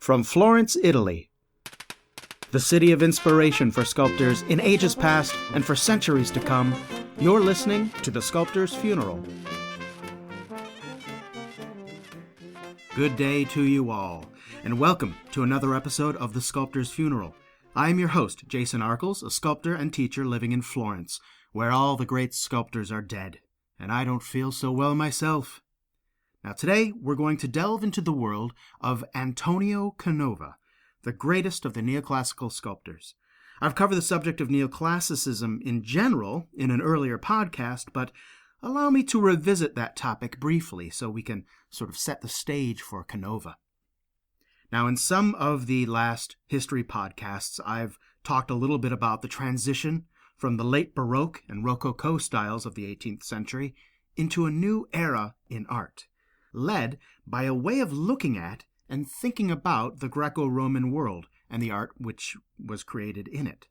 From Florence, Italy, the city of inspiration for sculptors in ages past and for centuries to come, you're listening to The Sculptor's Funeral. Good day to you all, and welcome to another episode of The Sculptor's Funeral. I am your host, Jason Arkles, a sculptor and teacher living in Florence, where all the great sculptors are dead, and I don't feel so well myself. Now today, we're going to delve into the world of Antonio Canova, the greatest of the neoclassical sculptors. I've covered the subject of neoclassicism in general in an earlier podcast, but allow me to revisit that topic briefly so we can sort of set the stage for Canova. Now, in some of the last history podcasts, I've talked a little bit about the transition from the late Baroque and Rococo styles of the 18th century into a new era in art, led by a way of looking at and thinking about the Greco-Roman world and the art which was created in it.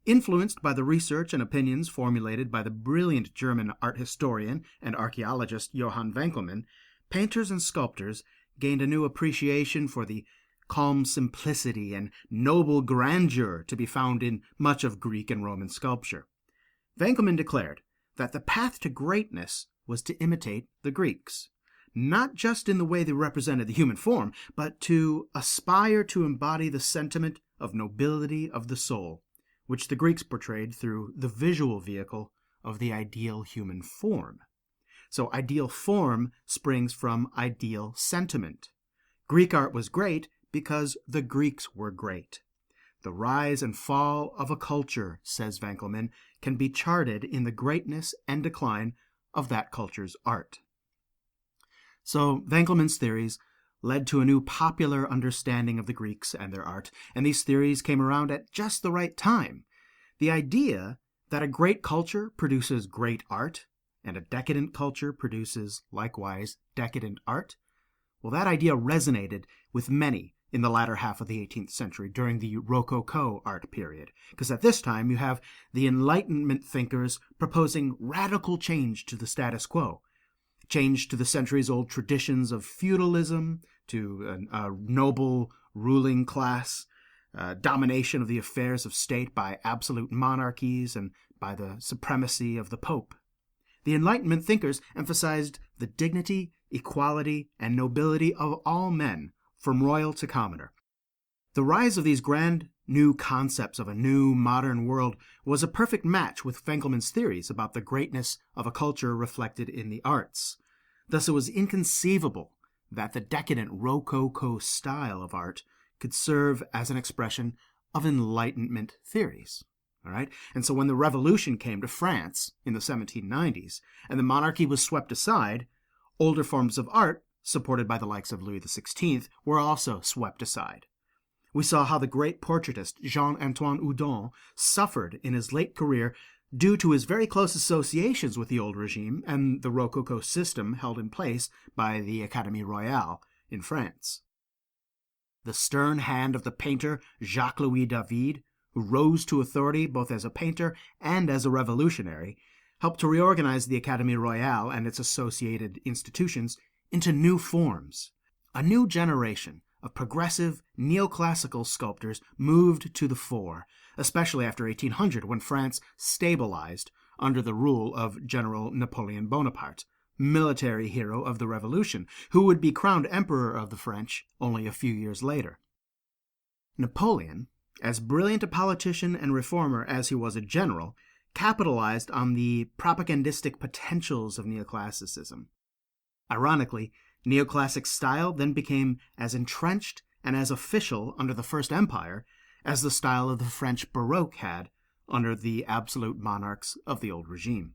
Influenced by the research and opinions formulated by the brilliant German art historian and archaeologist Johann Winckelmann, painters and sculptors gained a new appreciation for the calm simplicity and noble grandeur to be found in much of Greek and Roman sculpture. Winckelmann declared that the path to greatness was to imitate the Greeks, not just in the way they represented the human form, but to aspire to embody the sentiment of nobility of the soul, which the Greeks portrayed through the visual vehicle of the ideal human form. So ideal form springs from ideal sentiment. Greek art was great because the Greeks were great. The rise and fall of a culture, says Winckelmann, can be charted in the greatness and decline of that culture's art. So Winckelmann's theories led to a new popular understanding of the Greeks and their art, and these theories came around at just the right time. The idea that a great culture produces great art, and a decadent culture produces, likewise, decadent art, well, that idea resonated with many in the latter half of the 18th century during the Rococo art period, because at this time you have the Enlightenment thinkers proposing radical change to the status quo, change to the centuries-old traditions of feudalism, to a noble ruling class, domination of the affairs of state by absolute monarchies and by the supremacy of the Pope. The Enlightenment thinkers emphasized the dignity, equality, and nobility of all men, from royal to commoner. The rise of these grand new concepts of a new modern world was a perfect match with Winckelmann's theories about the greatness of a culture reflected in the arts. Thus it was inconceivable that the decadent Rococo style of art could serve as an expression of Enlightenment theories. All right? And so when the revolution came to France in the 1790s and the monarchy was swept aside, older forms of art, supported by the likes of Louis XVI, were also swept aside. We saw how the great portraitist Jean-Antoine Houdon suffered in his late career due to his very close associations with the old regime and the Rococo system held in place by the Académie Royale in France. The stern hand of the painter Jacques-Louis David, who rose to authority both as a painter and as a revolutionary, helped to reorganize the Académie Royale and its associated institutions into new forms. A new generation of progressive neoclassical sculptors moved to the fore, especially after 1800 when France stabilized under the rule of General Napoleon Bonaparte, military hero of the Revolution, who would be crowned Emperor of the French only a few years later. Napoleon, as brilliant a politician and reformer as he was a general, capitalized on the propagandistic potentials of neoclassicism. Ironically, neoclassic style then became as entrenched and as official under the First Empire as the style of the French Baroque had under the absolute monarchs of the old regime.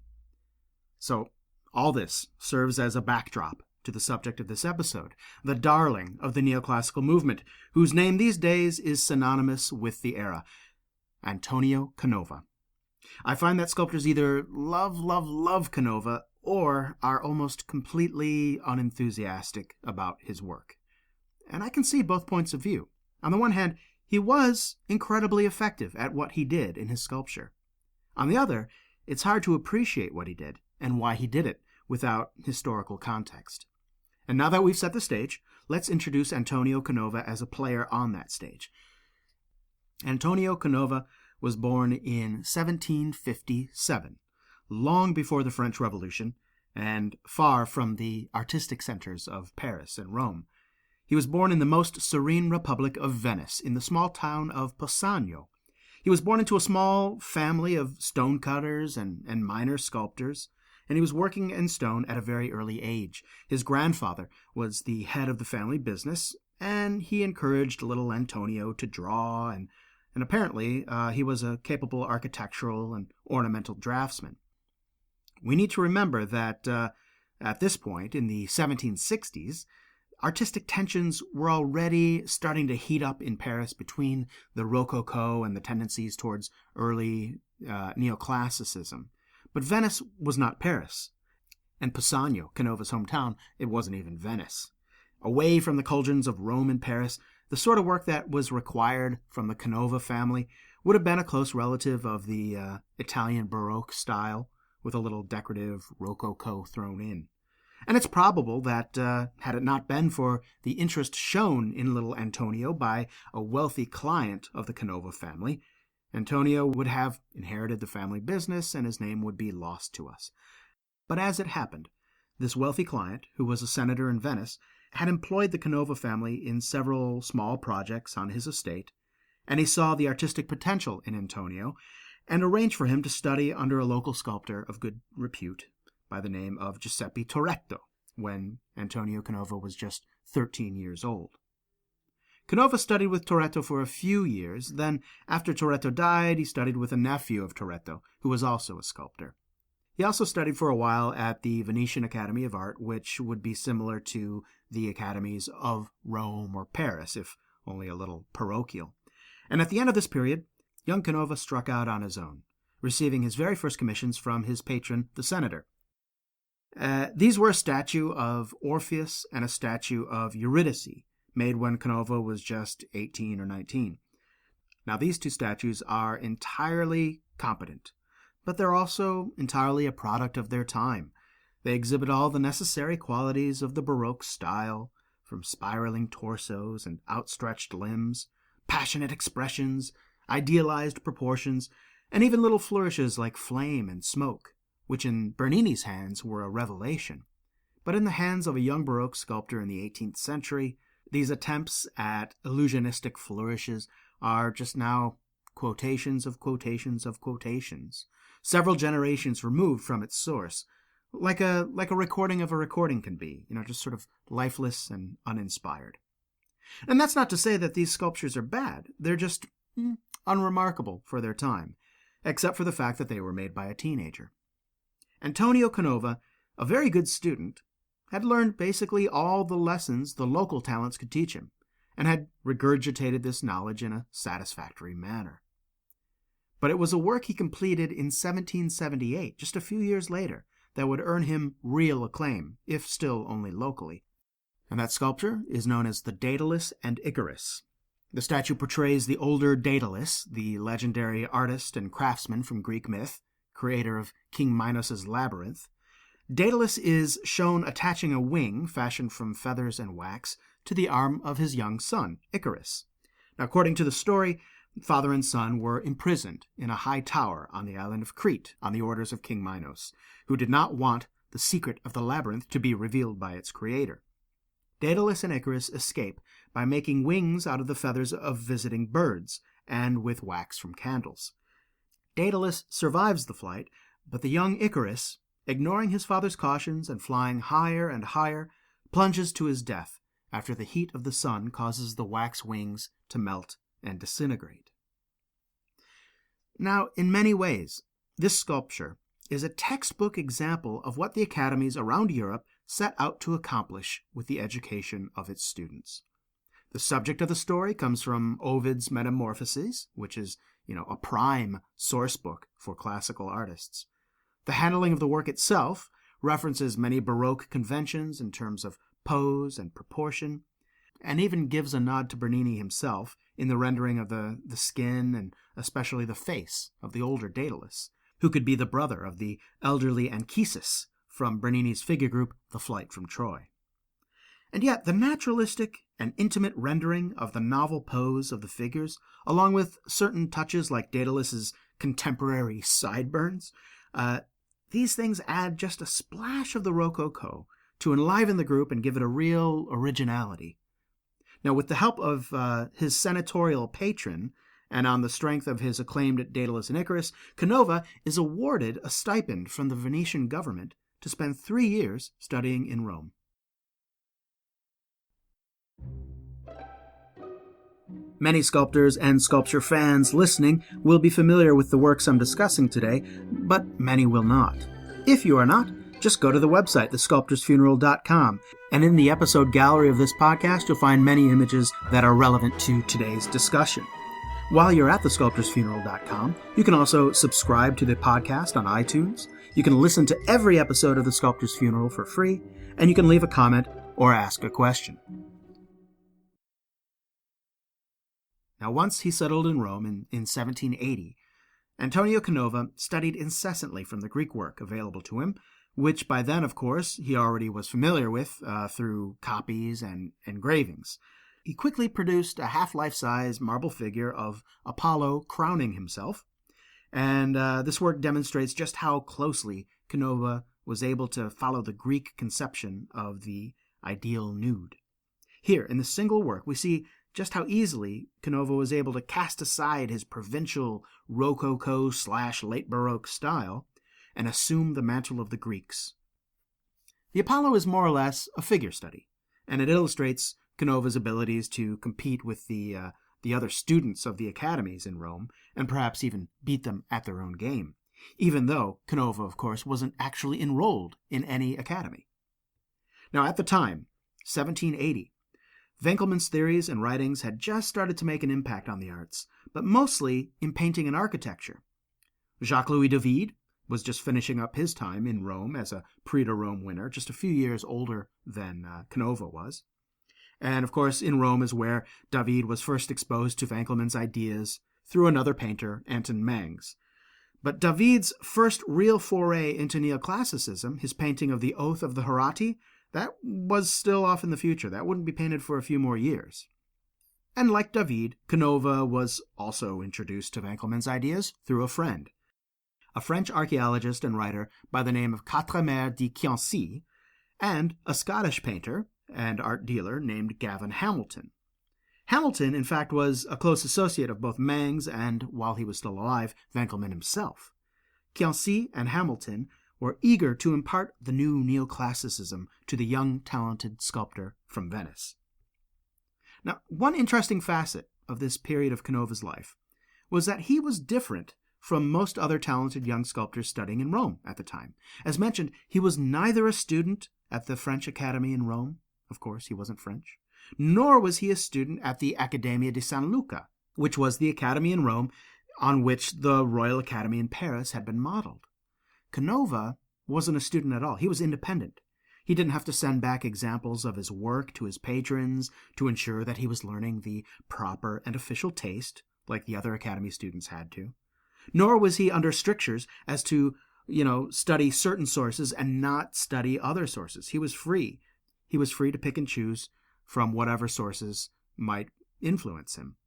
So, all this serves as a backdrop to the subject of this episode, the darling of the neoclassical movement, whose name these days is synonymous with the era, Antonio Canova. I find that sculptors either love Canova or are almost completely unenthusiastic about his work. And I can see both points of view. On the one hand, he was incredibly effective at what he did in his sculpture. On the other, it's hard to appreciate what he did and why he did it without historical context. And now that we've set the stage, let's introduce Antonio Canova as a player on that stage. Antonio Canova was born in 1757, long before the French Revolution, and far from the artistic centers of Paris and Rome. He was born in the most serene republic of Venice, in the small town of Posagno. He was born into a small family of stonecutters and minor sculptors, and he was working in stone at a very early age. His grandfather was the head of the family business, and he encouraged little Antonio to draw, and apparently he was a capable architectural and ornamental draftsman. We need to remember that at this point, in the 1760s, artistic tensions were already starting to heat up in Paris between the Rococo and the tendencies towards early neoclassicism. But Venice was not Paris. And Posagno, Canova's hometown, it wasn't even Venice. Away from the cauldrons of Rome and Paris, the sort of work that was required from the Canova family would have been a close relative of the Italian Baroque style, with a little decorative Rococo thrown in. And it's probable that, had it not been for the interest shown in little Antonio by a wealthy client of the Canova family, Antonio would have inherited the family business and his name would be lost to us. But as it happened, this wealthy client, who was a senator in Venice, had employed the Canova family in several small projects on his estate, and he saw the artistic potential in Antonio and arranged for him to study under a local sculptor of good repute by the name of Giuseppe Toretto, when Antonio Canova was just 13 years old. Canova studied with Toretto for a few years. Then, after Toretto died, he studied with a nephew of Toretto, who was also a sculptor. He also studied for a while at the Venetian Academy of Art, which would be similar to the academies of Rome or Paris, if only a little parochial. And at the end of this period, young Canova struck out on his own, receiving his very first commissions from his patron, the senator. These were a statue of Orpheus and a statue of Eurydice, made when Canova was just 18 or 19. Now, these two statues are entirely competent, but they're also entirely a product of their time. They exhibit all the necessary qualities of the Baroque style, from spiraling torsos and outstretched limbs, passionate expressions, idealized proportions, and even little flourishes like flame and smoke, which in Bernini's hands were a revelation. But in the hands of a young Baroque sculptor in the 18th century, these attempts at illusionistic flourishes are just now quotations of quotations of quotations, several generations removed from its source, like a recording of a recording can be, just sort of lifeless and uninspired. And that's not to say that these sculptures are bad. They're just unremarkable for their time, except for the fact that they were made by a teenager. Antonio Canova, a very good student, had learned basically all the lessons the local talents could teach him, and had regurgitated this knowledge in a satisfactory manner. But it was a work he completed in 1778, just a few years later, that would earn him real acclaim, if still only locally. And that sculpture is known as the Daedalus and Icarus. The statue portrays the older Daedalus, the legendary artist and craftsman from Greek myth, creator of King Minos's labyrinth. Daedalus is shown attaching a wing fashioned from feathers and wax to the arm of his young son, Icarus. Now, according to the story, father and son were imprisoned in a high tower on the island of Crete on the orders of King Minos, who did not want the secret of the labyrinth to be revealed by its creator. Daedalus and Icarus escape by making wings out of the feathers of visiting birds and with wax from candles. Daedalus survives the flight, but the young Icarus, ignoring his father's cautions and flying higher and higher, plunges to his death after the heat of the sun causes the wax wings to melt and disintegrate. Now, in many ways, this sculpture is a textbook example of what the academies around Europe set out to accomplish with the education of its students. The subject of the story comes from Ovid's Metamorphoses, which is, a prime source book for classical artists. The handling of the work itself references many Baroque conventions in terms of pose and proportion, and even gives a nod to Bernini himself in the rendering of the skin and especially the face of the older Daedalus, who could be the brother of the elderly Anchises from Bernini's figure group The Flight from Troy. And yet the naturalistic and intimate rendering of the novel pose of the figures, along with certain touches like Daedalus's contemporary sideburns, these things add just a splash of the Rococo to enliven the group and give it a real originality. Now, with the help of his senatorial patron, and on the strength of his acclaimed Daedalus and Icarus, Canova is awarded a stipend from the Venetian government to spend 3 years studying in Rome. Many sculptors and sculpture fans listening will be familiar with the works I'm discussing today, but many will not. If you are not, just go to the website, thesculptorsfuneral.com, and in the episode gallery of this podcast, you'll find many images that are relevant to today's discussion. While you're at thesculptorsfuneral.com, you can also subscribe to the podcast on iTunes. You can listen to every episode of The Sculptor's Funeral for free, and you can leave a comment or ask a question. Now, once he settled in Rome in 1780, Antonio Canova studied incessantly from the Greek work available to him, which by then, of course, he already was familiar with through copies and engravings. He quickly produced a half-life-size marble figure of Apollo crowning himself, and this work demonstrates just how closely Canova was able to follow the Greek conception of the ideal nude. Here, in this single work, we see just how easily Canova was able to cast aside his provincial Rococo/late Baroque style and assume the mantle of the Greeks. The Apollo is more or less a figure study, and it illustrates Canova's abilities to compete with the other students of the academies in Rome, and perhaps even beat them at their own game, even though Canova, of course, wasn't actually enrolled in any academy. Now, at the time, 1780, Winckelmann's theories and writings had just started to make an impact on the arts, but mostly in painting and architecture. Jacques-Louis David was just finishing up his time in Rome as a Prix de Rome winner, just a few years older than Canova was. And, of course, in Rome is where David was first exposed to Winckelmann's ideas through another painter, Anton Mengs. But David's first real foray into neoclassicism, his painting of the Oath of the Herati, that was still off in the future. That wouldn't be painted for a few more years. And like David, Canova was also introduced to Winckelmann's ideas through a friend, a French archaeologist and writer by the name of Quatremer de Quiancy, and a Scottish painter and art dealer named Gavin Hamilton. Hamilton, in fact, was a close associate of both Mengs and, while he was still alive, Winckelmann himself. Quiancy and Hamilton were eager to impart the new neoclassicism to the young, talented sculptor from Venice. Now, one interesting facet of this period of Canova's life was that he was different from most other talented young sculptors studying in Rome at the time. As mentioned, he was neither a student at the French Academy in Rome, of course he wasn't French, nor was he a student at the Accademia di San Luca, which was the academy in Rome on which the Royal Academy in Paris had been modeled. Canova wasn't a student at all. He was independent. He didn't have to send back examples of his work to his patrons to ensure that he was learning the proper and official taste, like the other academy students had to. Nor was he under strictures as to, study certain sources and not study other sources. He was free. He was free to pick and choose from whatever sources might influence him.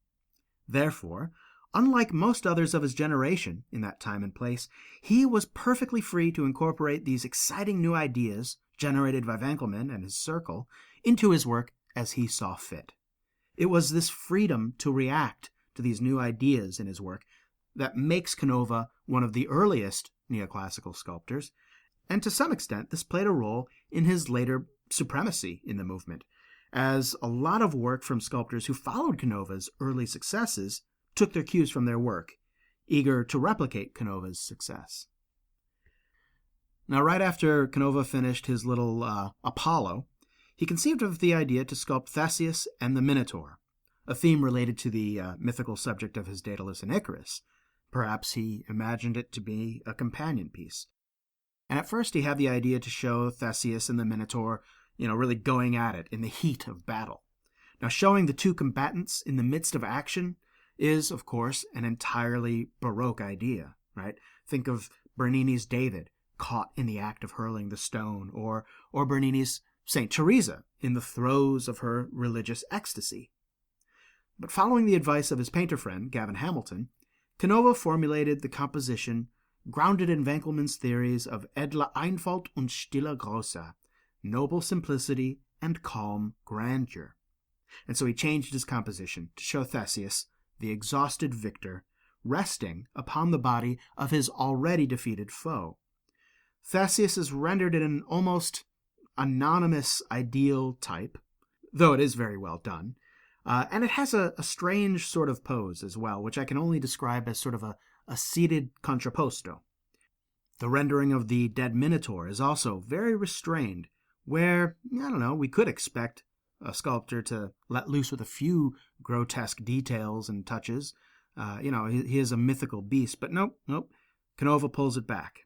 Therefore, unlike most others of his generation in that time and place, he was perfectly free to incorporate these exciting new ideas generated by Winckelmann and his circle into his work as he saw fit. It was this freedom to react to these new ideas in his work that makes Canova one of the earliest neoclassical sculptors, and to some extent this played a role in his later supremacy in the movement, as a lot of work from sculptors who followed Canova's early successes took their cues from their work, eager to replicate Canova's success. Now, right after Canova finished his little Apollo, he conceived of the idea to sculpt Theseus and the Minotaur, a theme related to the mythical subject of his Daedalus and Icarus. Perhaps he imagined it to be a companion piece. And at first he had the idea to show Theseus and the Minotaur, really going at it in the heat of battle. Now, showing the two combatants in the midst of action is, of course, an entirely Baroque idea, right? Think of Bernini's David caught in the act of hurling the stone, or Bernini's St. Teresa in the throes of her religious ecstasy. But following the advice of his painter friend, Gavin Hamilton, Canova formulated the composition grounded in Winckelmann's theories of edle Einfalt und stille Größe, noble simplicity and calm grandeur. And so he changed his composition to show Theseus, the exhausted victor, resting upon the body of his already defeated foe. Theseus is rendered in an almost anonymous ideal type, though it is very well done, and it has a strange sort of pose as well, which I can only describe as sort of a seated contrapposto. The rendering of the dead Minotaur is also very restrained, where, we could expect a sculptor to let loose with a few grotesque details and touches. He is a mythical beast, but nope, Canova pulls it back.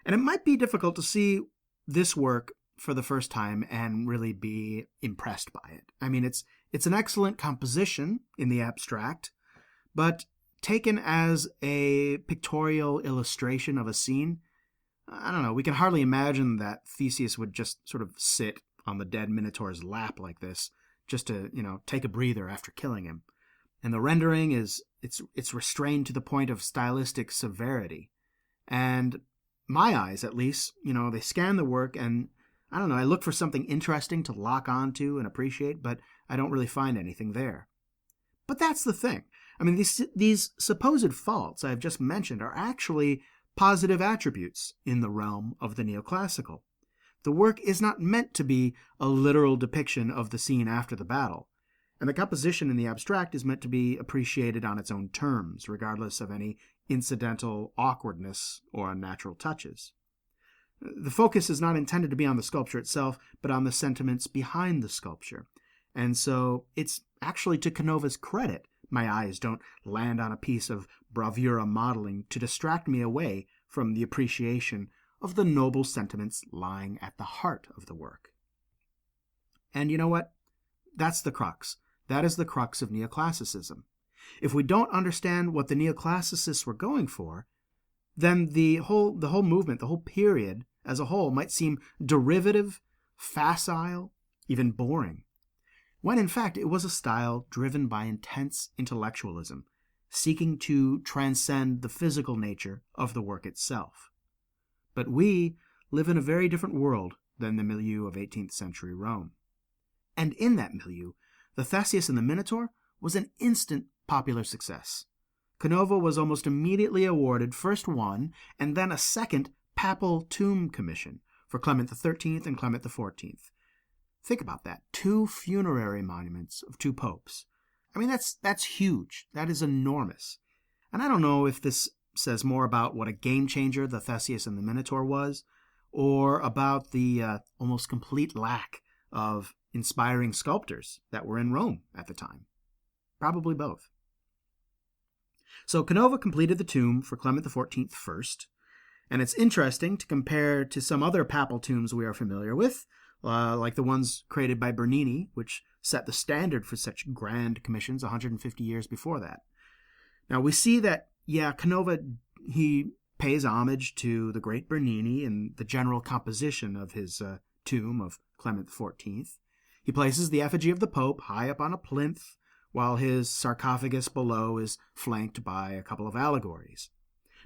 And it might be difficult to see this work for the first time and really be impressed by it. I mean, it's an excellent composition in the abstract, but taken as a pictorial illustration of a scene, we can hardly imagine that Theseus would just sort of sit on the dead Minotaur's lap like this, just to, take a breather after killing him. And the rendering it's restrained to the point of stylistic severity. And my eyes, at least, they scan the work and, I look for something interesting to lock onto and appreciate, but I don't really find anything there. But that's the thing. I mean, these supposed faults I've just mentioned are actually positive attributes in the realm of the neoclassical. The work is not meant to be a literal depiction of the scene after the battle, and the composition in the abstract is meant to be appreciated on its own terms, regardless of any incidental awkwardness or unnatural touches. The focus is not intended to be on the sculpture itself, but on the sentiments behind the sculpture, and so it's actually to Canova's credit my eyes don't land on a piece of bravura modeling to distract me away from the appreciation of the noble sentiments lying at the heart of the work. And you know what? That's the crux. That is the crux of neoclassicism. If we don't understand what the neoclassicists were going for, then the whole movement, the whole period as a whole might seem derivative, facile, even boring, when in fact it was a style driven by intense intellectualism, seeking to transcend the physical nature of the work itself. But we live in a very different world than the milieu of 18th century Rome. And in that milieu, the Theseus and the Minotaur was an instant popular success. Canova was almost immediately awarded first one and then a second papal tomb commission for Clement XIII and Clement XIV. Think about that. 2 funerary monuments of 2 popes. I mean, that's huge. That is enormous. And I don't know if this says more about what a game changer the Theseus and the Minotaur was, or about the almost complete lack of inspiring sculptors that were in Rome at the time. Probably both. So Canova completed the tomb for Clement XIV first, and it's interesting to compare to some other papal tombs we are familiar with, like the ones created by Bernini, which set the standard for such grand commissions 150 years before that. Now we see that, Canova, he pays homage to the great Bernini in the general composition of his tomb of Clement XIV. He places the effigy of the Pope high up on a plinth, while his sarcophagus below is flanked by a couple of allegories.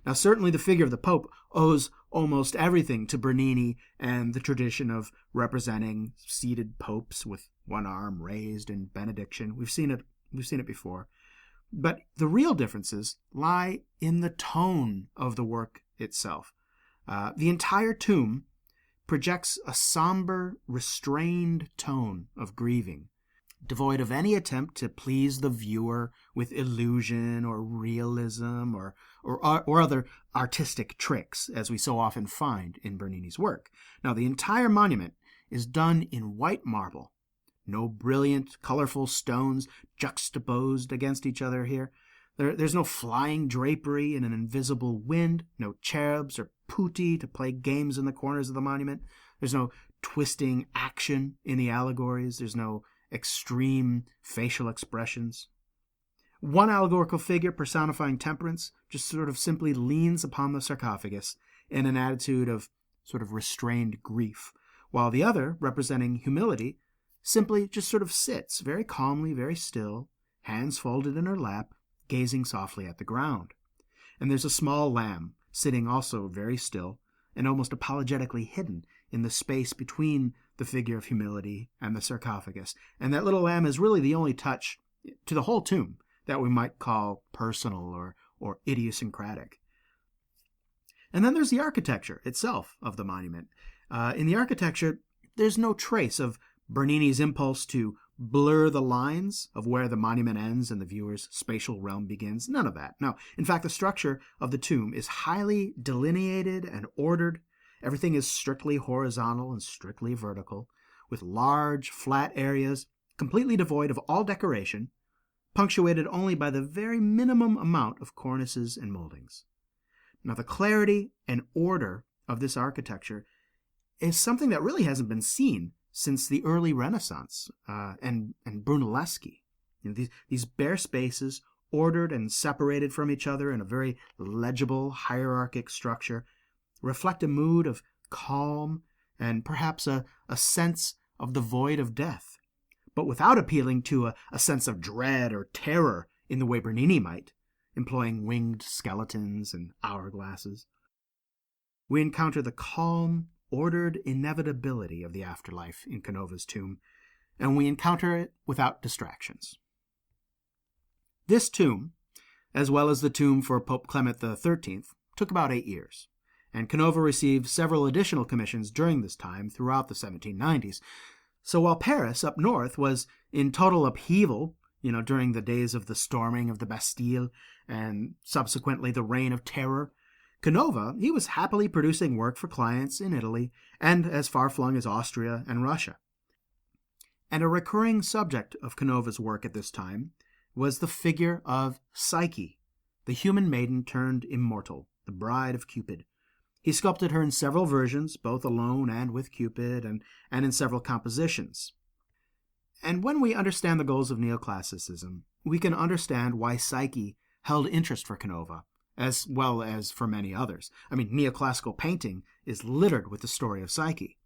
Now, certainly the figure of the Pope owes almost everything to Bernini and the tradition of representing seated popes with one arm raised in benediction. We've seen it before. But the real differences lie in the tone of the work itself. The entire tomb projects a somber, restrained tone of grieving, devoid of any attempt to please the viewer with illusion or realism or other artistic tricks, as we so often find in Bernini's work. Now, the entire monument is done in white marble. No brilliant, colorful stones juxtaposed against each other here. There's no flying drapery in an invisible wind, no cherubs or putti to play games in the corners of the monument. There's no twisting action in the allegories. There's no extreme facial expressions. One allegorical figure personifying temperance just sort of simply leans upon the sarcophagus in an attitude of sort of restrained grief, while the other, representing humility, simply just sort of sits very calmly, very still, hands folded in her lap, gazing softly at the ground. And there's a small lamb sitting also very still and almost apologetically hidden in the space between the figure of humility and the sarcophagus. And that little lamb is really the only touch to the whole tomb that we might call personal or idiosyncratic. And then there's the architecture itself of the monument. In the architecture, there's no trace of Bernini's impulse to blur the lines of where the monument ends and the viewer's spatial realm begins. None of that. No. In fact, the structure of the tomb is highly delineated and ordered. Everything is strictly horizontal and strictly vertical, with large, flat areas completely devoid of all decoration, punctuated only by the very minimum amount of cornices and moldings. Now, the clarity and order of this architecture is something that really hasn't been seen since the early Renaissance and Brunelleschi. These bare spaces, ordered and separated from each other in a very legible, hierarchic structure, reflect a mood of calm and perhaps a sense of the void of death, but without appealing to a sense of dread or terror in the way Bernini might, employing winged skeletons and hourglasses. We encounter the calm, ordered inevitability of the afterlife in Canova's tomb, and we encounter it without distractions. This tomb, as well as the tomb for Pope Clement XIII, took about 8 years, and Canova received several additional commissions during this time throughout the 1790s. So while Paris, up north, was in total upheaval, during the days of the storming of the Bastille and subsequently the Reign of Terror, Canova, he was happily producing work for clients in Italy and as far-flung as Austria and Russia. And a recurring subject of Canova's work at this time was the figure of Psyche, the human maiden turned immortal, the bride of Cupid. He sculpted her in several versions, both alone and with Cupid, and in several compositions. And when we understand the goals of neoclassicism, we can understand why Psyche held interest for Canova, as well as for many others. Neoclassical painting is littered with the story of Psyche.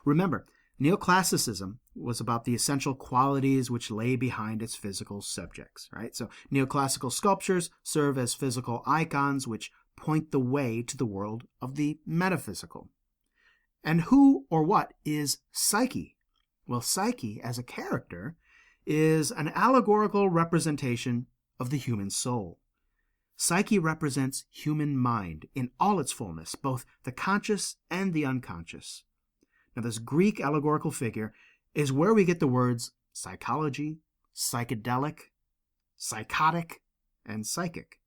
Remember, neoclassicism was about the essential qualities which lay behind its physical subjects, right? So neoclassical sculptures serve as physical icons which point the way to the world of the metaphysical. And who or what is Psyche? Well, Psyche, as a character, is an allegorical representation of the human soul. Psyche represents human mind in all its fullness, both the conscious and the unconscious. Now, this Greek allegorical figure is where we get the words psychology, psychedelic, psychotic, and psychic.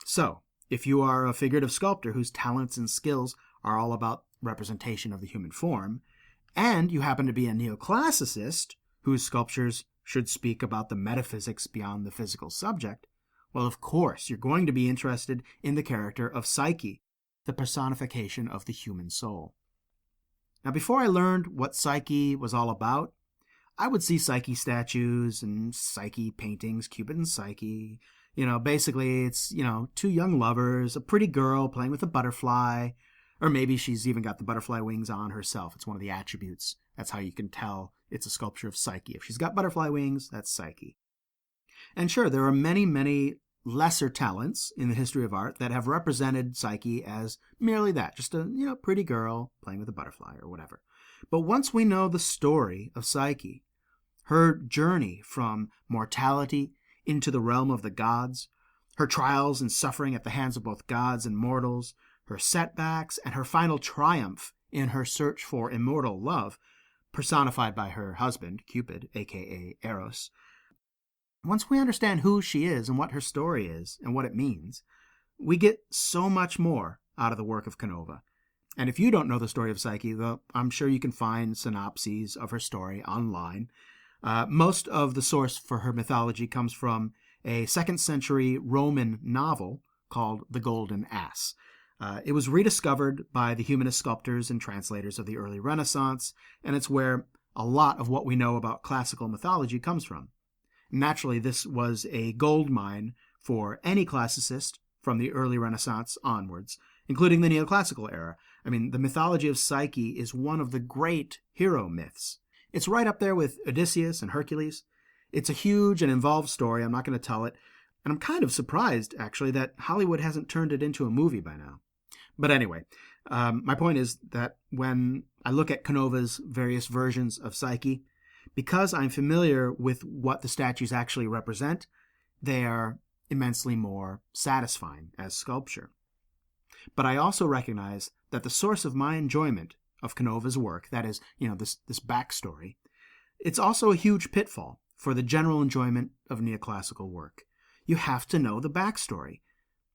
So, if you are a figurative sculptor whose talents and skills are all about representation of the human form, and you happen to be a neoclassicist whose sculptures should speak about the metaphysics beyond the physical subject, well, of course, you're going to be interested in the character of Psyche, the personification of the human soul. Now, before I learned what Psyche was all about, I would see Psyche statues and Psyche paintings, Cupid and Psyche. Basically it's, two young lovers, a pretty girl playing with a butterfly, or maybe she's even got the butterfly wings on herself. It's one of the attributes. That's how you can tell it's a sculpture of Psyche. If she's got butterfly wings, that's Psyche. And sure, there are many, many lesser talents in the history of art that have represented Psyche as merely that, just a pretty girl playing with a butterfly or whatever. But once we know the story of Psyche, her journey from mortality into the realm of the gods, her trials and suffering at the hands of both gods and mortals, her setbacks, and her final triumph in her search for immortal love, personified by her husband, Cupid, aka Eros. Once we understand who she is and what her story is and what it means, we get so much more out of the work of Canova. And if you don't know the story of Psyche, well, I'm sure you can find synopses of her story online. Most of the source for her mythology comes from a 2nd century Roman novel called The Golden Ass. It was rediscovered by the humanist sculptors and translators of the early Renaissance, and it's where a lot of what we know about classical mythology comes from. Naturally, this was a gold mine for any classicist from the early Renaissance onwards, including the neoclassical era. I mean, the mythology of Psyche is one of the great hero myths. It's right up there with Odysseus and Hercules. It's a huge and involved story. I'm not going to tell it. And I'm kind of surprised, actually, that Hollywood hasn't turned it into a movie by now. But anyway, my point is that when I look at Canova's various versions of Psyche, because I'm familiar with what the statues actually represent, they are immensely more satisfying as sculpture. But I also recognize that the source of my enjoyment of Canova's work, that is, this backstory, it's also a huge pitfall for the general enjoyment of neoclassical work. You have to know the backstory.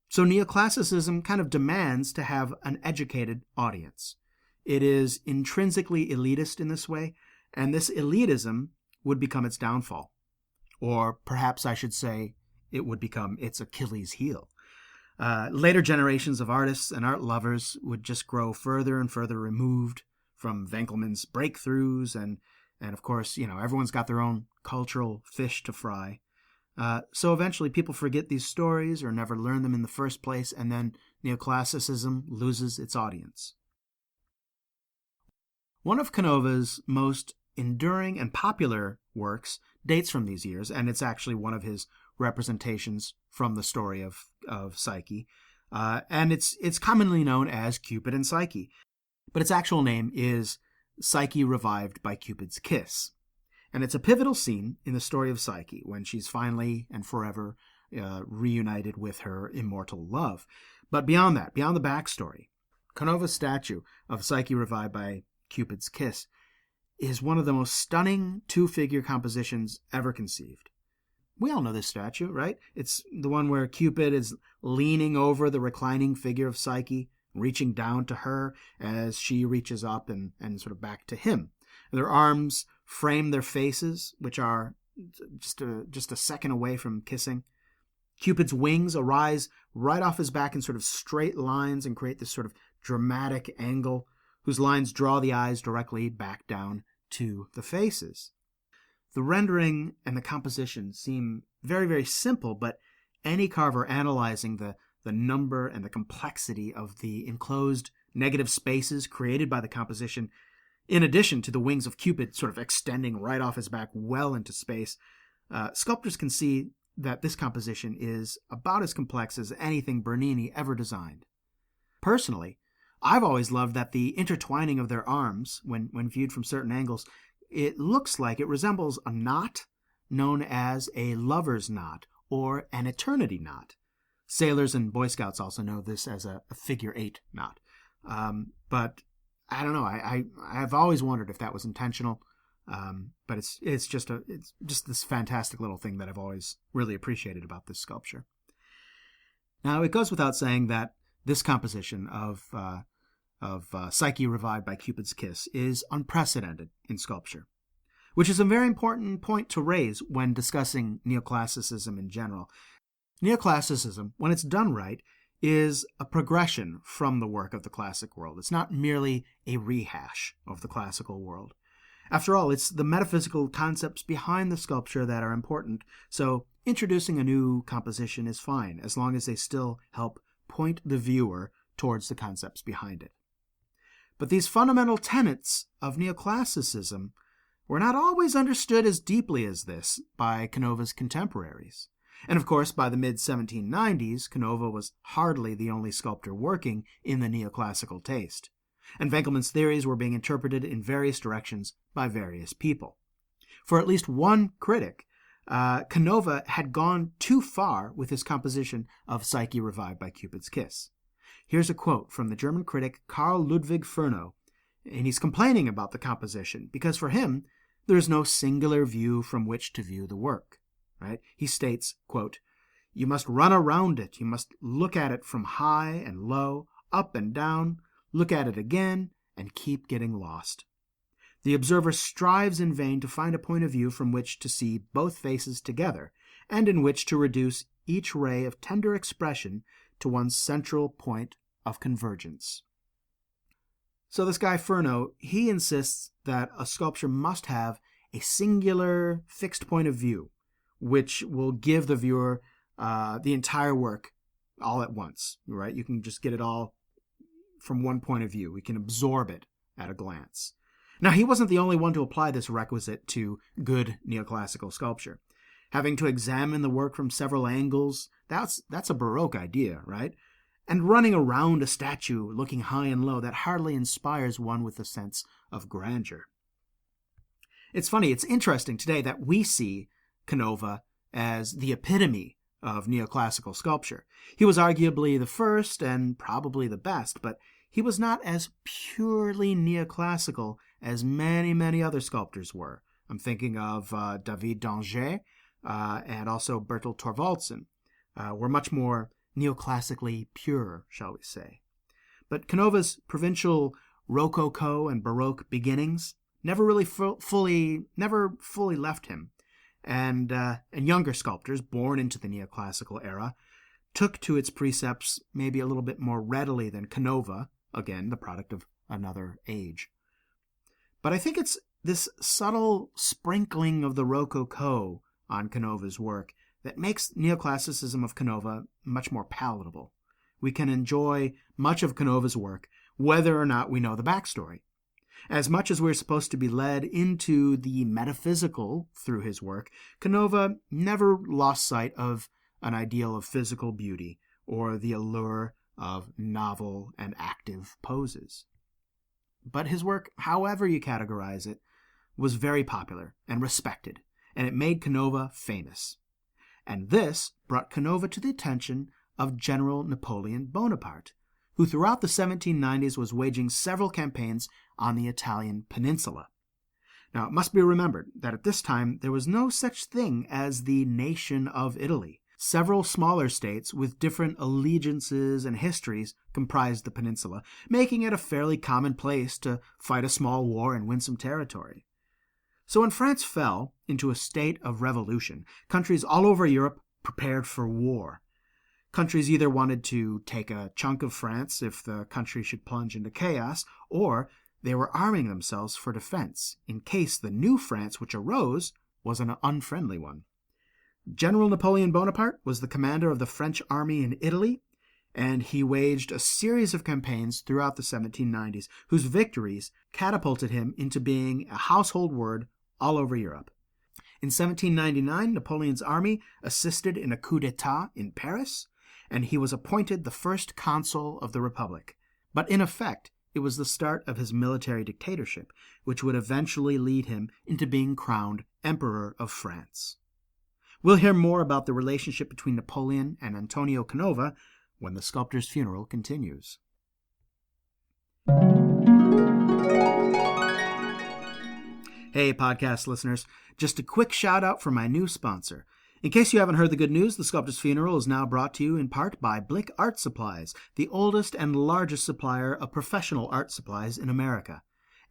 So neoclassicism kind of demands to have an educated audience. It is intrinsically elitist in this way, and this elitism would become its downfall. Or perhaps I should say it would become its Achilles heel. Later generations of artists and art lovers would just grow further and further removed from Winckelmann's breakthroughs, and of course, everyone's got their own cultural fish to fry. So eventually people forget these stories or never learn them in the first place, and then neoclassicism loses its audience. One of Canova's most enduring and popular works dates from these years, and it's actually one of his representations from the story of Psyche, and it's commonly known as Cupid and Psyche, but its actual name is Psyche Revived by Cupid's Kiss. And it's a pivotal scene in the story of Psyche when she's finally and forever reunited with her immortal love. But beyond that, beyond the backstory, Canova's statue of Psyche Revived by Cupid's Kiss is one of the most stunning two-figure compositions ever conceived. We all know this statue, right? It's the one where Cupid is leaning over the reclining figure of Psyche, reaching down to her as she reaches up and sort of back to him. Their arms frame their faces, which are just a second away from kissing. Cupid's wings arise right off his back in sort of straight lines and create this sort of dramatic angle, whose lines draw the eyes directly back down to the faces. The rendering and the composition seem very, very simple, but any carver analyzing the number and the complexity of the enclosed negative spaces created by the composition, in addition to the wings of Cupid sort of extending right off his back well into space, sculptors can see that this composition is about as complex as anything Bernini ever designed. Personally, I've always loved that the intertwining of their arms, when viewed from certain angles, it looks like it resembles a knot known as a lover's knot or an eternity knot. Sailors and Boy Scouts also know this as a figure 8 knot. But I don't know. I've always wondered if that was intentional. But it's just this fantastic little thing that I've always really appreciated about this sculpture. Now, it goes without saying that this composition of Psyche Revived by Cupid's Kiss is unprecedented in sculpture, which is a very important point to raise when discussing neoclassicism in general. Neoclassicism, when it's done right, is a progression from the work of the classic world. It's not merely a rehash of the classical world. After all, it's the metaphysical concepts behind the sculpture that are important, so introducing a new composition is fine, as long as they still help point the viewer towards the concepts behind it. But these fundamental tenets of neoclassicism were not always understood as deeply as this by Canova's contemporaries. And of course, by the mid-1790s, Canova was hardly the only sculptor working in the neoclassical taste, and Winckelmann's theories were being interpreted in various directions by various people. For at least one critic, Canova had gone too far with his composition of Psyche Revived by Cupid's Kiss. Here's a quote from the German critic Karl Ludwig Furnow, and he's complaining about the composition because for him, there is no singular view from which to view the work. Right? He states, quote, "You must run around it. You must look at it from high and low, up and down, look at it again, and keep getting lost. The observer strives in vain to find a point of view from which to see both faces together, and in which to reduce each ray of tender expression to one central point of convergence." So this guy Furnow, he insists that a sculpture must have a singular, fixed point of view, which will give the viewer the entire work all at once, right? You can just get it all from one point of view. We can absorb it at a glance. Now, he wasn't the only one to apply this requisite to good neoclassical sculpture. Having to examine the work from several angles, that's a Baroque idea, right? And running around a statue, looking high and low, that hardly inspires one with a sense of grandeur. It's funny, it's interesting today that we see Canova as the epitome of neoclassical sculpture. He was arguably the first and probably the best, but he was not as purely neoclassical as many, many other sculptors were. I'm thinking of David d'Angers and also Bertel Thorvaldsen. Were much more neoclassically pure, shall we say. But Canova's provincial Rococo and Baroque beginnings never really fully left him. And younger sculptors born into the neoclassical era took to its precepts maybe a little bit more readily than Canova, again, the product of another age. But I think it's this subtle sprinkling of the Rococo on Canova's work that makes neoclassicism of Canova much more palatable. We can enjoy much of Canova's work whether or not we know the backstory. As much as we're supposed to be led into the metaphysical through his work, Canova never lost sight of an ideal of physical beauty or the allure of novel and active poses. But his work, however you categorize it, was very popular and respected, and it made Canova famous. And this brought Canova to the attention of General Napoleon Bonaparte, who throughout the 1790s was waging several campaigns on the Italian peninsula. Now, it must be remembered that at this time there was no such thing as the nation of Italy. Several smaller states with different allegiances and histories comprised the peninsula, making it a fairly common place to fight a small war and win some territory. So when France fell into a state of revolution, countries all over Europe prepared for war. Countries either wanted to take a chunk of France if the country should plunge into chaos, or they were arming themselves for defense in case the new France which arose was an unfriendly one. General Napoleon Bonaparte was the commander of the French army in Italy, and he waged a series of campaigns throughout the 1790s, whose victories catapulted him into being a household word all over Europe. In 1799, Napoleon's army assisted in a coup d'etat in Paris, and he was appointed the first consul of the Republic. But in effect, it was the start of his military dictatorship, which would eventually lead him into being crowned Emperor of France. We'll hear more about the relationship between Napoleon and Antonio Canova when the sculptor's funeral continues. Hey, podcast listeners, just a quick shout out for my new sponsor. In case you haven't heard the good news, The Sculptor's Funeral is now brought to you in part by Blick Art Supplies, the oldest and largest supplier of professional art supplies in America.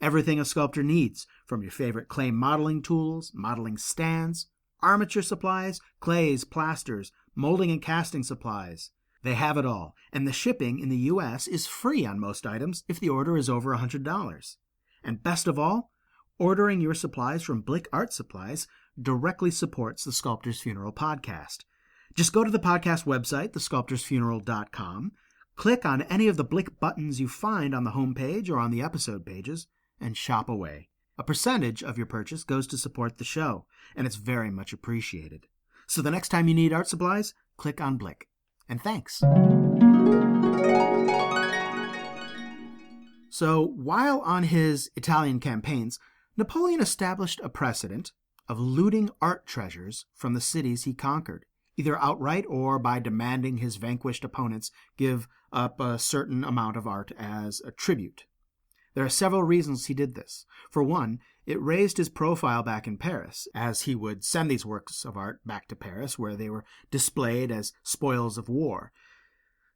Everything a sculptor needs, from your favorite clay modeling tools, modeling stands, armature supplies, clays, plasters, molding and casting supplies. They have it all, and the shipping in the U.S. is free on most items if the order is over $100. And best of all, ordering your supplies from Blick Art Supplies directly supports the Sculptor's Funeral podcast. Just go to the podcast website, thesculptorsfuneral.com, click on any of the Blick buttons you find on the homepage or on the episode pages, and shop away. A percentage of your purchase goes to support the show, and it's very much appreciated. So the next time you need art supplies, click on Blick. And thanks. So, while on his Italian campaigns, Napoleon established a precedent of looting art treasures from the cities he conquered, either outright or by demanding his vanquished opponents give up a certain amount of art as a tribute. There are several reasons he did this. For one, it raised his profile back in Paris, as he would send these works of art back to Paris, where they were displayed as spoils of war.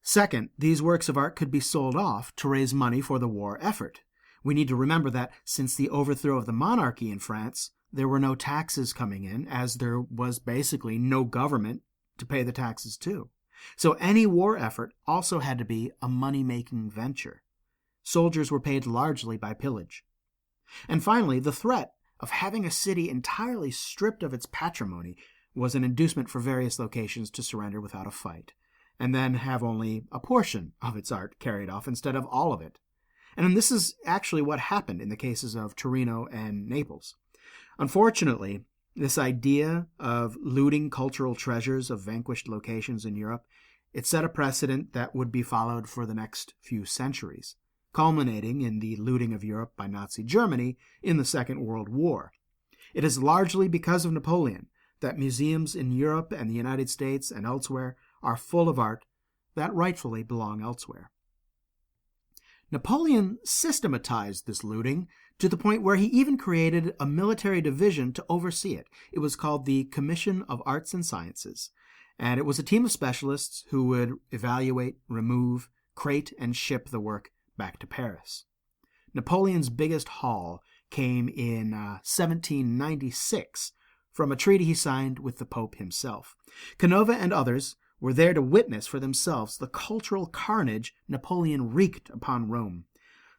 Second, these works of art could be sold off to raise money for the war effort. We need to remember that since the overthrow of the monarchy in France, there were no taxes coming in, as there was basically no government to pay the taxes to. So any war effort also had to be a money-making venture. Soldiers were paid largely by pillage. And finally, the threat of having a city entirely stripped of its patrimony was an inducement for various locations to surrender without a fight. and then have only a portion of its art carried off instead of all of it. And this is actually what happened in the cases of Torino and Naples. Unfortunately, this idea of looting cultural treasures of vanquished locations in Europe, it set a precedent that would be followed for the next few centuries, culminating in the looting of Europe by Nazi Germany in the Second World War. It is largely because of Napoleon that museums in Europe and the United States and elsewhere are full of art that rightfully belong elsewhere. Napoleon systematized this looting to the point where he even created a military division to oversee it. It was called the Commission of Arts and Sciences, and it was a team of specialists who would evaluate, remove, crate, and ship the work back to Paris. Napoleon's biggest haul came in 1796 from a treaty he signed with the Pope himself. Canova and others were there to witness for themselves the cultural carnage Napoleon wreaked upon Rome.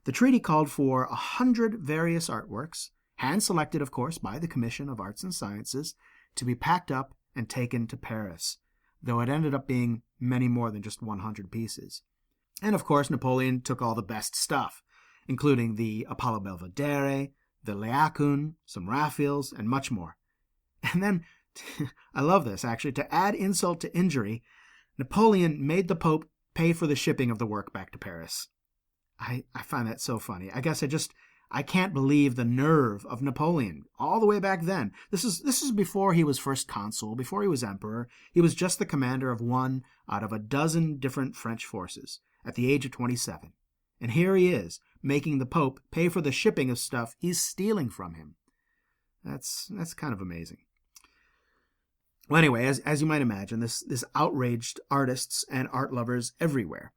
The treaty called for 100 various artworks, hand-selected, of course, by the Commission of Arts and Sciences, to be packed up and taken to Paris, though it ended up being many more than just 100 pieces. And, of course, Napoleon took all the best stuff, including the Apollo Belvedere, the Laocoon, some Raphaels, and much more. And then, I love this, actually, to add insult to injury, Napoleon made the Pope pay for the shipping of the work back to Paris. I find that so funny. I guess I can't believe the nerve of Napoleon all the way back then. This is before he was first consul, before he was emperor. He was just the commander of one out of a dozen different French forces at the age of 27. And here he is, making the Pope pay for the shipping of stuff he's stealing from him. That's kind of amazing. Well, anyway, as you might imagine, this outraged artists and art lovers everywhere.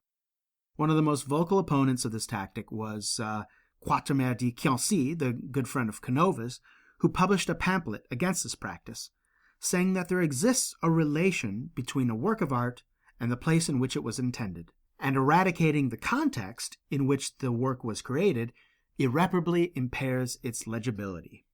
One of the most vocal opponents of this tactic was Quatremère de Quincy, the good friend of Canova's, who published a pamphlet against this practice, saying that there exists a relation between a work of art and the place in which it was intended, and eradicating the context in which the work was created irreparably impairs its legibility.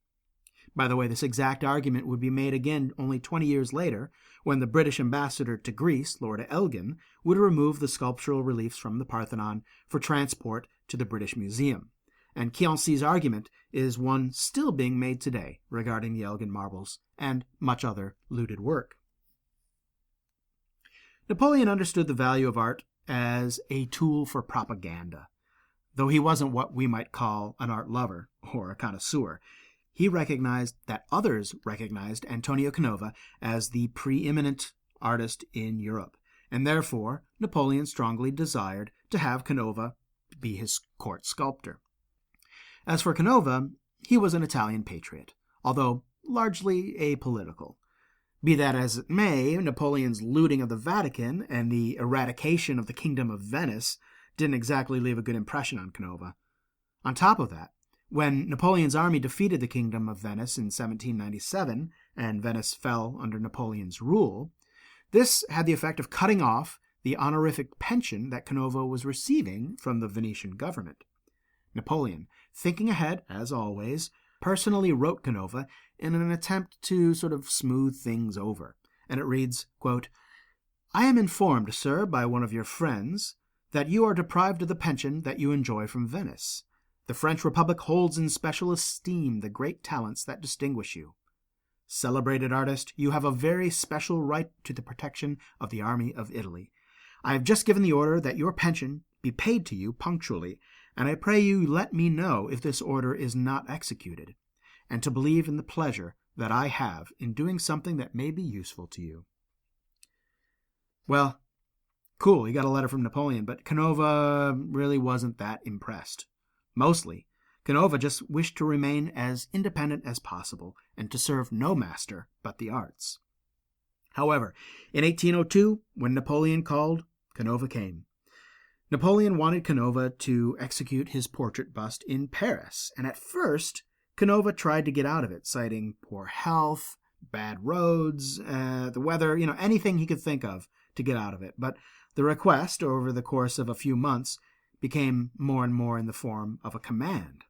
By the way, this exact argument would be made again only 20 years later, when the British ambassador to Greece, Lord Elgin, would remove the sculptural reliefs from the Parthenon for transport to the British Museum. And Quincy's argument is one still being made today regarding the Elgin marbles and much other looted work. Napoleon understood the value of art as a tool for propaganda. Though he wasn't what we might call an art lover or a connoisseur, he recognized that others recognized Antonio Canova as the preeminent artist in Europe, and therefore Napoleon strongly desired to have Canova be his court sculptor. As for Canova, he was an Italian patriot, although largely apolitical. Be that as it may, Napoleon's looting of the Vatican and the eradication of the Kingdom of Venice didn't exactly leave a good impression on Canova. On top of that, when Napoleon's army defeated the Kingdom of Venice in 1797, and Venice fell under Napoleon's rule, this had the effect of cutting off the honorific pension that Canova was receiving from the Venetian government. Napoleon, thinking ahead, as always, personally wrote Canova in an attempt to sort of smooth things over. And it reads, quote, "I am informed, sir, by one of your friends, that you are deprived of the pension that you enjoy from Venice. The French Republic holds in special esteem the great talents that distinguish you. Celebrated artist, you have a very special right to the protection of the army of Italy. I have just given the order that your pension be paid to you punctually, and I pray you let me know if this order is not executed, and to believe in the pleasure that I have in doing something that may be useful to you." Well, cool, he got a letter from Napoleon, but Canova really wasn't that impressed. Mostly, Canova just wished to remain as independent as possible and to serve no master but the arts. However, in 1802, when Napoleon called, Canova came. Napoleon wanted Canova to execute his portrait bust in Paris, and at first, Canova tried to get out of it, citing poor health, bad roads, the weather, anything he could think of to get out of it. But the request, over the course of a few months, became more and more in the form of a command.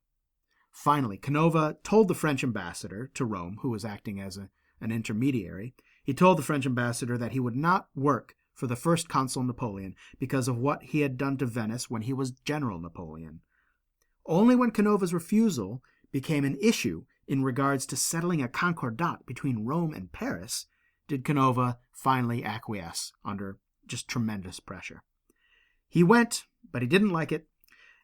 Finally, Canova told the French ambassador to Rome, who was acting as an intermediary, he told the French ambassador that he would not work for the first consul Napoleon because of what he had done to Venice when he was General Napoleon. Only when Canova's refusal became an issue in regards to settling a concordat between Rome and Paris did Canova finally acquiesce under just tremendous pressure. He went, but he didn't like it,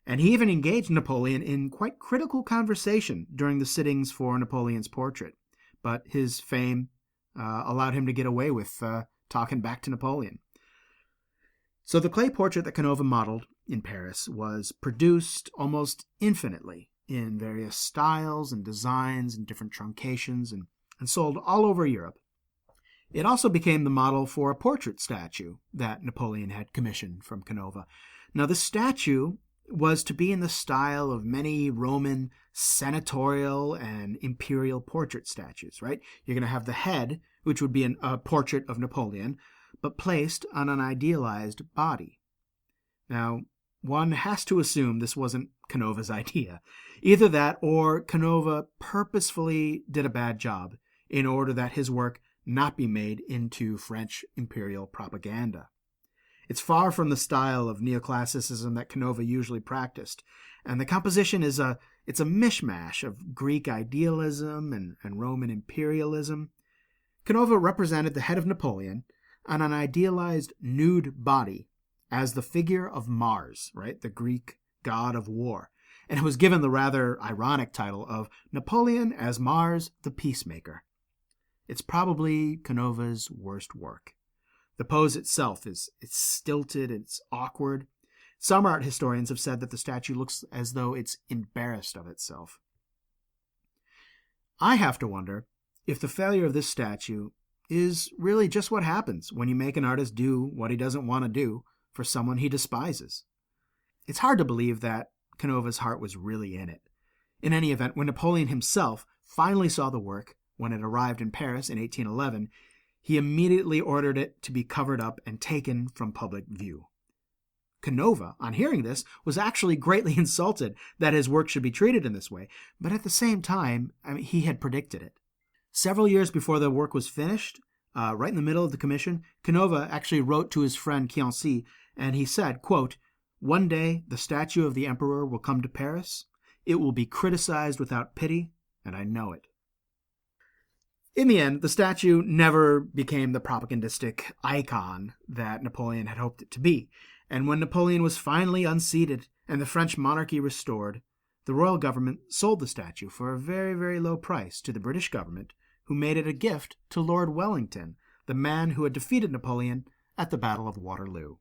and he even engaged Napoleon in quite critical conversation during the sittings for Napoleon's portrait. But his fame allowed him to get away with talking back to Napoleon. So the clay portrait that Canova modeled in Paris was produced almost infinitely in various styles and designs and different truncations and sold all over Europe. It also became the model for a portrait statue that Napoleon had commissioned from Canova. Now, this statue was to be in the style of many Roman senatorial and imperial portrait statues, right? You're going to have the head, which would be a portrait of Napoleon, but placed on an idealized body. Now, one has to assume this wasn't Canova's idea. Either that or Canova purposefully did a bad job in order that his work not be made into French imperial propaganda. It's far from the style of neoclassicism that Canova usually practiced, and the composition is a mishmash of Greek idealism and Roman imperialism. Canova represented the head of Napoleon on an idealized nude body as the figure of Mars, right, the Greek god of war, and it was given the rather ironic title of Napoleon as Mars the Peacemaker. It's probably Canova's worst work. The pose itself it's stilted, it's awkward. Some art historians have said that the statue looks as though it's embarrassed of itself. I have to wonder if the failure of this statue is really just what happens when you make an artist do what he doesn't want to do for someone he despises. It's hard to believe that Canova's heart was really in it. In any event, when Napoleon himself finally saw the work, when it arrived in Paris in 1811, he immediately ordered it to be covered up and taken from public view. Canova, on hearing this, was actually greatly insulted that his work should be treated in this way, but at the same time, he had predicted it. Several years before the work was finished, right in the middle of the commission, Canova actually wrote to his friend Quincy, and he said, quote, "One day the statue of the emperor will come to Paris. It will be criticized without pity, and I know it." In the end, the statue never became the propagandistic icon that Napoleon had hoped it to be, and when Napoleon was finally unseated and the French monarchy restored, the royal government sold the statue for a very, very low price to the British government, who made it a gift to Lord Wellington, the man who had defeated Napoleon at the Battle of Waterloo.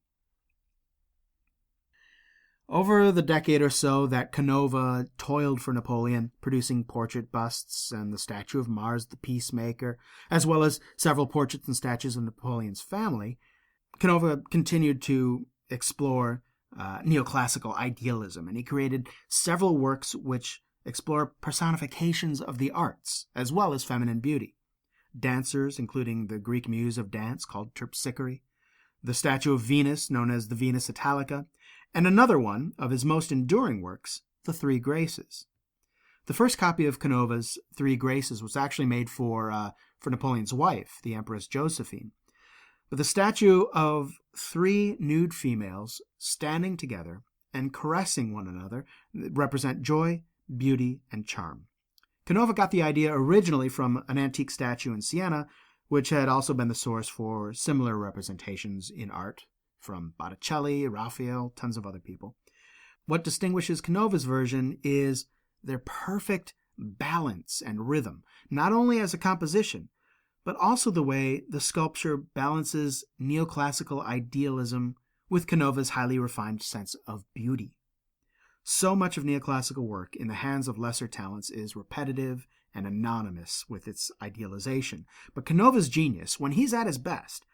Over the decade or so that Canova toiled for Napoleon, producing portrait busts and the statue of Mars the Peacemaker, as well as several portraits and statues of Napoleon's family, Canova continued to explore neoclassical idealism, and he created several works which explore personifications of the arts, as well as feminine beauty. Dancers, including the Greek muse of dance called Terpsichore, the statue of Venus, known as the Venus Italica, and another one of his most enduring works, the Three Graces. The first copy of Canova's Three Graces was actually made for Napoleon's wife, the Empress Josephine. But the statue of three nude females standing together and caressing one another represent joy, beauty, and charm. Canova got the idea originally from an antique statue in Siena, which had also been the source for similar representations in art from Botticelli, Raphael, tons of other people. What distinguishes Canova's version is their perfect balance and rhythm, not only as a composition, but also the way the sculpture balances neoclassical idealism with Canova's highly refined sense of beauty. So much of neoclassical work in the hands of lesser talents is repetitive and anonymous with its idealization. But Canova's genius, when he's at his best,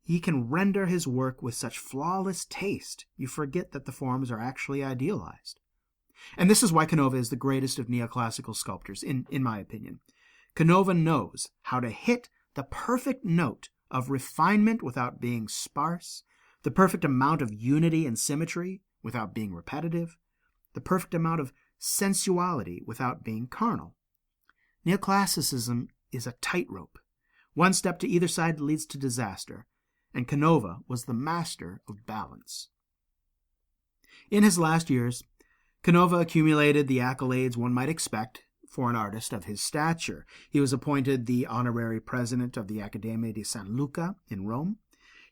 he can render his work with such flawless taste, you forget that the forms are actually idealized. And this is why Canova is the greatest of neoclassical sculptors, in my opinion. Canova knows how to hit the perfect note of refinement without being sparse, the perfect amount of unity and symmetry without being repetitive, the perfect amount of sensuality without being carnal. Neoclassicism is a tightrope. One step to either side leads to disaster, and Canova was the master of balance. In his last years, Canova accumulated the accolades one might expect for an artist of his stature. He was appointed the honorary president of the Accademia di San Luca in Rome.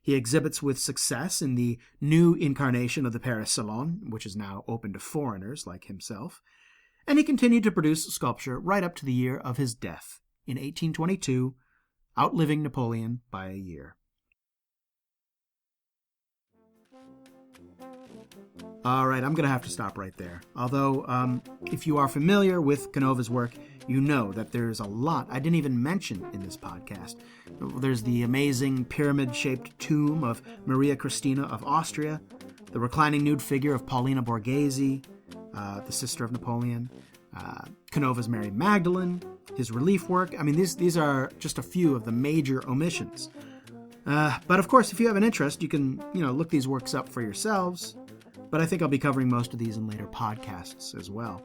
He exhibits with success in the new incarnation of the Paris Salon, which is now open to foreigners like himself, and he continued to produce sculpture right up to the year of his death in 1822, outliving Napoleon by a year. All right, I'm going to have to stop right there. Although, if you are familiar with Canova's work, you know that there's a lot I didn't even mention in this podcast. There's the amazing pyramid-shaped tomb of Maria Christina of Austria, the reclining nude figure of Paulina Borghese, the sister of Napoleon, Canova's Mary Magdalene, his relief work. I mean, these are just a few of the major omissions. But of course, if you have an interest, you can, look these works up for yourselves. But I think I'll be covering most of these in later podcasts as well.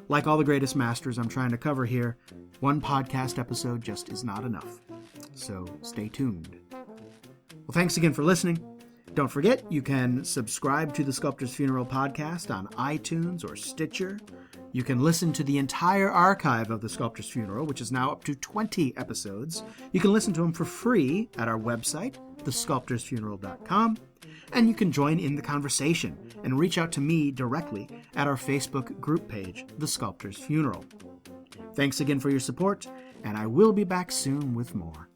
Like all the greatest masters I'm trying to cover here, one podcast episode just is not enough. So stay tuned. Well, thanks again for listening. Don't forget, you can subscribe to the Sculptor's Funeral podcast on iTunes or Stitcher. You can listen to the entire archive of the Sculptor's Funeral, which is now up to 20 episodes. You can listen to them for free at our website, thesculptorsfuneral.com. And you can join in the conversation and reach out to me directly at our Facebook group page, The Sculptor's Funeral. Thanks again for your support, and I will be back soon with more.